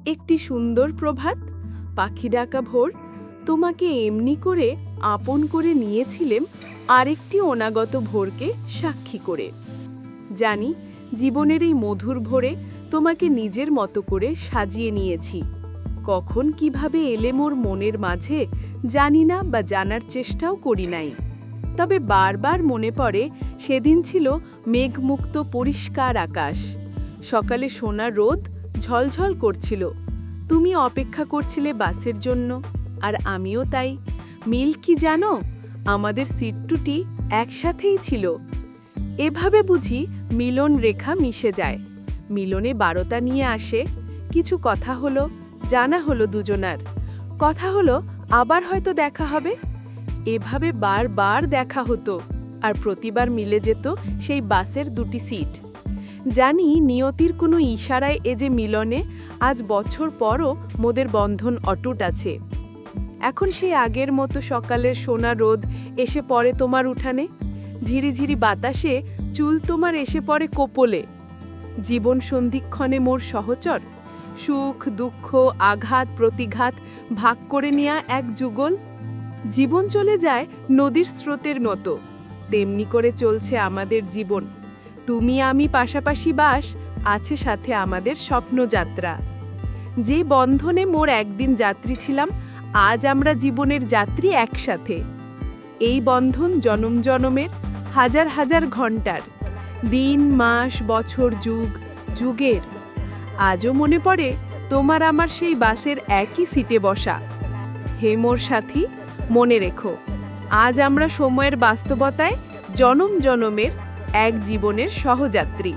একটি সুন্দর প্রভাত, পাখি ডাকা ভোর, তোমাকে এমনি করে আপন করে নিয়েছিলেম আরেকটি অনাগত ভোরকে সাক্ষী করে। জানি জীবনের এই মধুর ভোরে তোমাকে নিজের মতো করে সাজিয়ে নিয়েছি। কখন কিভাবে এলে মোর মনের মাঝে জানি না বা জানার চেষ্টাও করি নাই। তবে বারবার মনে পড়ে সেদিন ছিল মেঘমুক্ত পরিষ্কার আকাশ, সকালে সোনা রোদ ঝলঝল করছিল। তুমি অপেক্ষা করছিলে বাসের জন্য, আর আমিও তাই। মিল কি জানো, আমাদের সিট দুটি একসাথেই ছিল। এভাবে বুঝি মিলন রেখা মিশে যায়, মিলনে বারতা নিয়ে আসে। কিছু কথা হলো, জানা হলো দুজনার, কথা হলো আবার হয়তো দেখা হবে। এভাবে বারবার দেখা হতো, আর প্রতিবার মিলে যেত সেই বাসের দুটি সিট। জানি নিয়তির কোনো ইশারায় এ যে মিলনে আজ বছর পরও মোদের বন্ধন অটুট আছে। এখন সেই আগের মতো সকালের সোনা রোদ এসে পড়ে তোমার উঠানে, ঝিরিঝিরি বাতাসে চুল তোমার এসে পড়ে কোপলে। জীবন সন্ধিক্ষণে মোর সহচর, সুখ দুঃখ আঘাত প্রতিঘাত ভাগ করে নেয়া এক যুগল। জীবন চলে যায় নদীর স্রোতের মতো, তেমনি করে চলছে আমাদের জীবন। তুমি আমি পাশাপাশি বাস, আছে সাথে আমাদের স্বপ্নযাত্রা। যে বন্ধনে মোর একদিন যাত্রী ছিলাম, আজ আমরা জীবনের যাত্রী একসাথে। এই বন্ধন জনম জনমের, হাজার হাজার ঘন্টার, দিন মাস বছর যুগ যুগের। আজও মনে পড়ে তোমার আমার সেই বাসের একই সিটে বসা। হে মোর সাথী, মনে রেখো, আজ আমরা সময়ের বাস্তবতায় জনম জনমের এক জীবনের সহযাত্রী।